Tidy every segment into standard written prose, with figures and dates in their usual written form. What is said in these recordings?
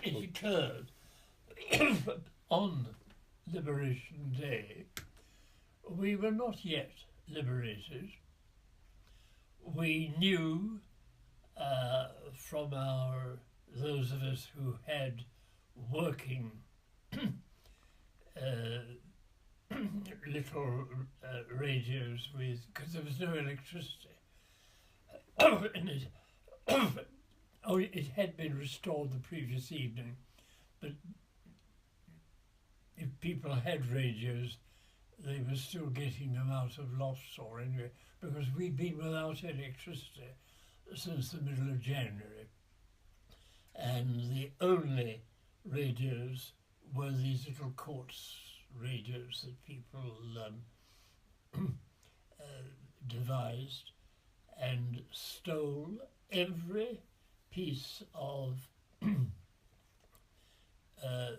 it occurred on Liberation Day. We were not yet liberated. We knew from those of us who had working little radios because there was no electricity. And it had been restored the previous evening, but if people had radios, they were still getting them out of lofts or anyway, because we'd been without electricity since the middle of January. And the only radios were these little quartz radios that people devised and stole every piece of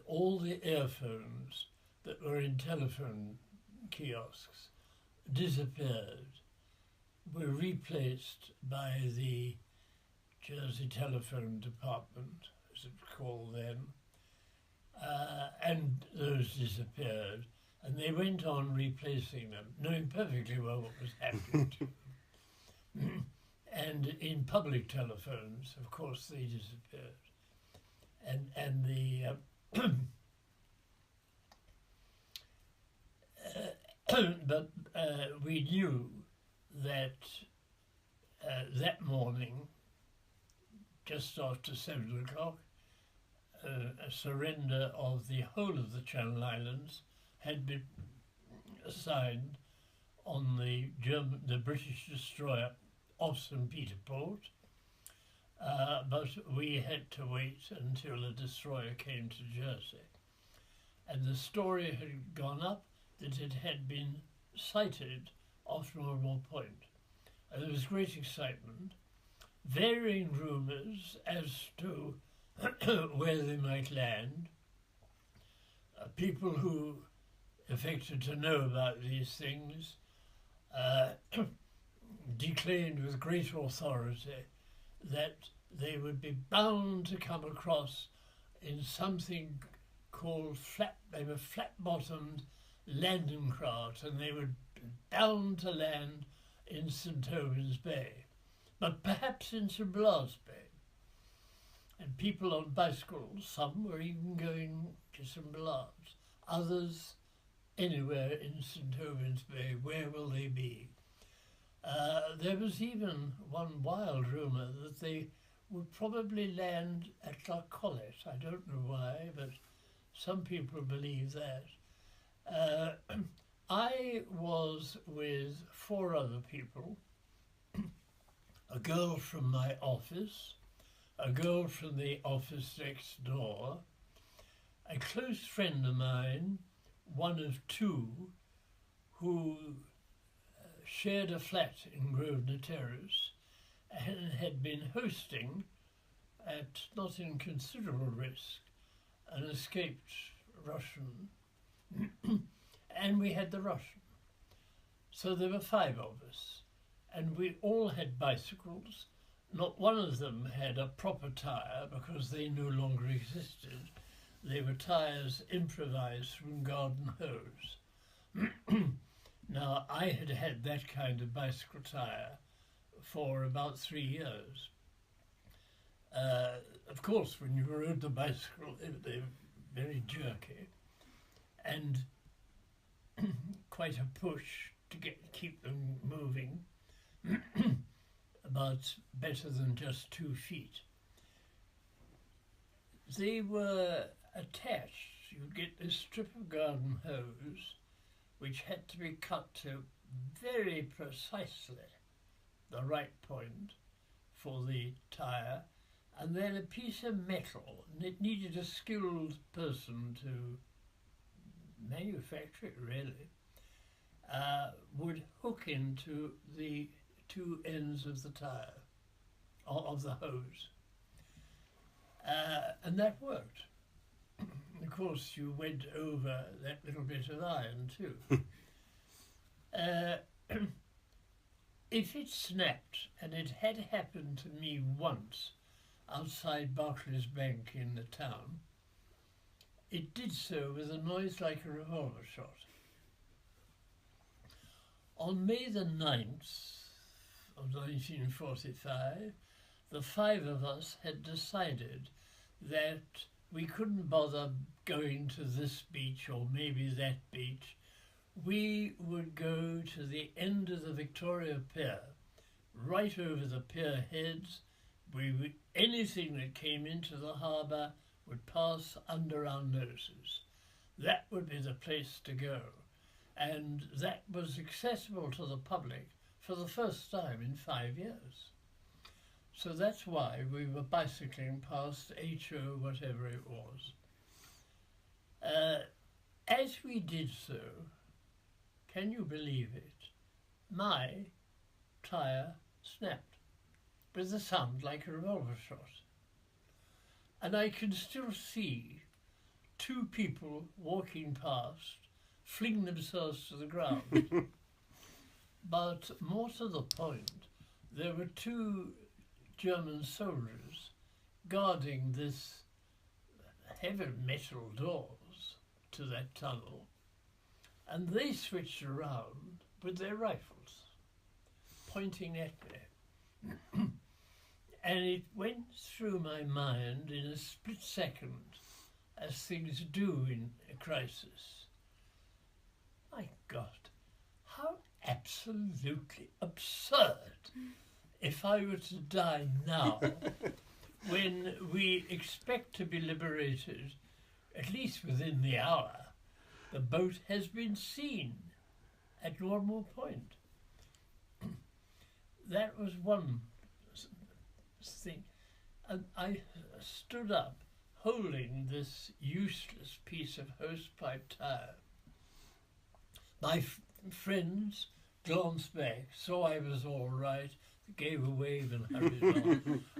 all the earphones that were in telephone kiosks disappeared, were replaced by the Jersey Telephone Department, as it was called then, and those disappeared, and they went on replacing them, knowing perfectly well what was happening to them. And in public telephones, of course, they disappeared. And the but we knew that that morning, just after 7 o'clock, a surrender of the whole of the Channel Islands had been signed on the British destroyer off St. Peter Port, but we had to wait until a destroyer came to Jersey. And the story had gone up that it had been sighted off Normal Point. And there was great excitement, varying rumours as to where they might land. People who affected to know about these things declared with great authority that they would be bound to come across in something called flat-bottomed landing craft, and they were bound to land in St. Albans Bay, but perhaps in St. Blas Bay. And people on bicycles, some were even going to St. Blas, others anywhere in St. Albans Bay. Where will they be? There was even one wild rumour that they would probably land at La Collette. I don't know why, but some people believe that. I was with 4 other people, a girl from my office, a girl from the office next door, a close friend of mine, one of 2, who shared a flat in Grosvenor Terrace and had been hosting, at not inconsiderable risk, an escaped Russian, and we had the Russian. So there were 5 of us, and we all had bicycles. Not one of them had a proper tyre because they no longer existed. They were tyres improvised from garden hose. Now, I had had that kind of bicycle tyre for about 3 years. Of course, when you rode the bicycle, they were very jerky and quite a push to keep them moving, but better than just 2 feet. They were attached. You'd get this strip of garden hose which had to be cut to very precisely the right point for the tyre, and then a piece of metal, and it needed a skilled person to manufacture it really, would hook into the 2 ends of the tyre, of the hose. And that worked. Of course, you went over that little bit of iron too. If it snapped, and it had happened to me once, outside Barclays Bank in the town, it did so with a noise like a revolver shot. On May the 9th of 1945, the five of us had decided that we couldn't bother going to this beach or maybe that beach. We would go to the end of the Victoria Pier, right over the pier heads. Anything that came into the harbour would pass under our noses. That would be the place to go. And that was accessible to the public for the first time in 5 years. So that's why we were bicycling past HO, whatever it was. As we did so, can you believe it? My tyre snapped with a sound like a revolver shot. And I can still see two people walking past, fling themselves to the ground. But more to the point, there were two German soldiers guarding this heavy metal doors to that tunnel, and they switched around with their rifles, pointing at me. And it went through my mind in a split second, as things do in a crisis. My God, how absolutely absurd if I were to die now, when we expect to be liberated, at least within the hour. The boat has been seen at Normal Point. That was one thing. And I stood up holding this useless piece of hosepipe tire. My friends glanced back, saw I was all right, gave a wave and hurried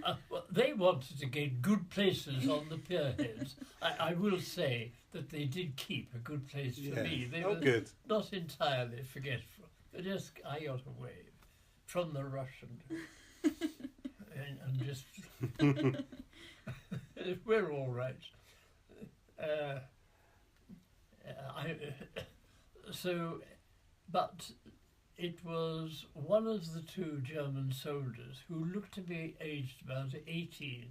on. Well, they wanted to get good places on the pier heads. I will say that they did keep a good place for me. They were good. Not entirely forgetful. I got a wave from the Russian. and just, we're all right. But it was one of the two German soldiers who looked to be aged about 18,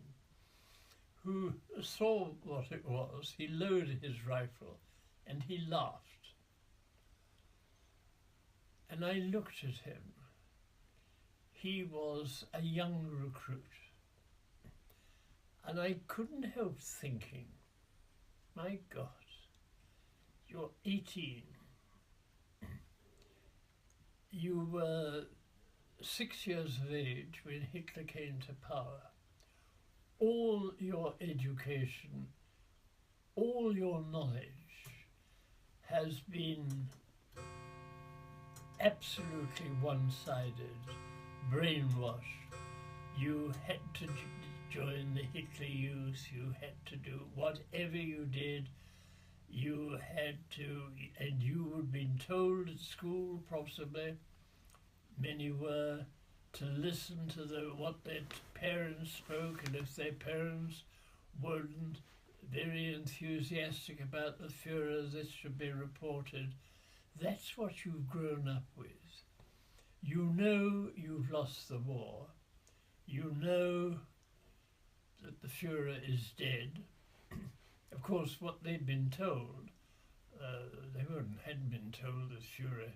who saw what it was. He loaded his rifle and he laughed. And I looked at him. He was a young recruit. And I couldn't help thinking, my God, you're 18. You were 6 years of age when Hitler came to power. All your education, all your knowledge has been absolutely one-sided, brainwashed. You had to join the Hitler Youth, you had to do whatever you did. You had to, and you had been told at school, possibly, many were, to listen to what their parents spoke, and if their parents weren't very enthusiastic about the Fuhrer, this should be reported. That's what you've grown up with. You know you've lost the war. You know that the Fuhrer is dead. Of course, what they'd been told, hadn't been told that Fuhrer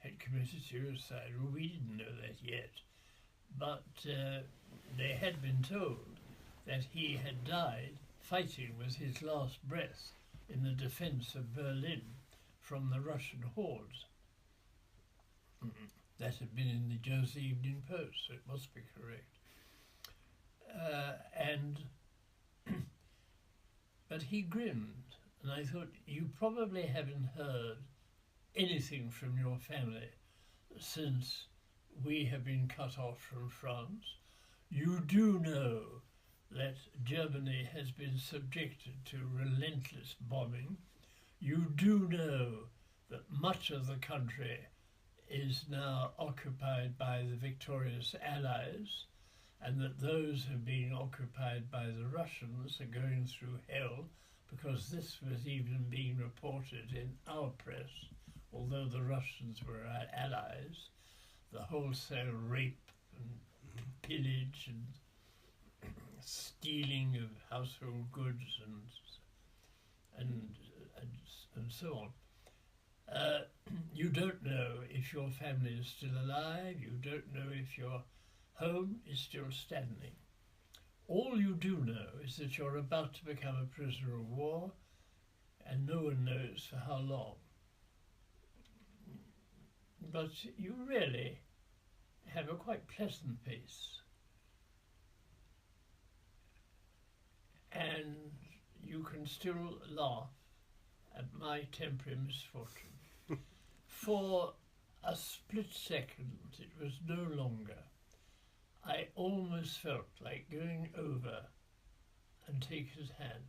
had committed suicide. Well, we didn't know that yet. But they had been told that he had died fighting with his last breath in the defense of Berlin from the Russian hordes. That had been in the Jersey Evening Post, so it must be correct. But he grinned, and I thought, you probably haven't heard anything from your family since we have been cut off from France. You do know that Germany has been subjected to relentless bombing. You do know that much of the country is now occupied by the victorious Allies, and that those who have been occupied by the Russians are going through hell, because this was even being reported in our press, although the Russians were our allies, the wholesale rape and pillage and stealing of household goods and so on. You don't know if your family is still alive, you don't know if your home is still standing. All you do know is that you're about to become a prisoner of war, and no one knows for how long. But you really have a quite pleasant peace. And you can still laugh at my temporary misfortune. For a split second, it was no longer. I almost felt like going over and take his hand.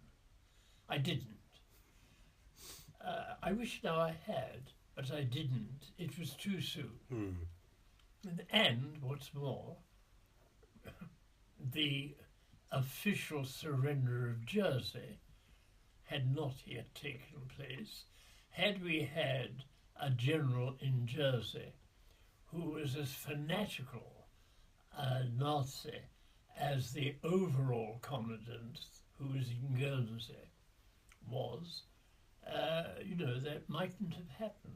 I didn't. I wish now I had, but I didn't. It was too soon. And what's more, the official surrender of Jersey had not yet taken place. Had we had a general in Jersey who was as fanatical a Nazi as the overall commandant who was in Guernsey was, that mightn't have happened.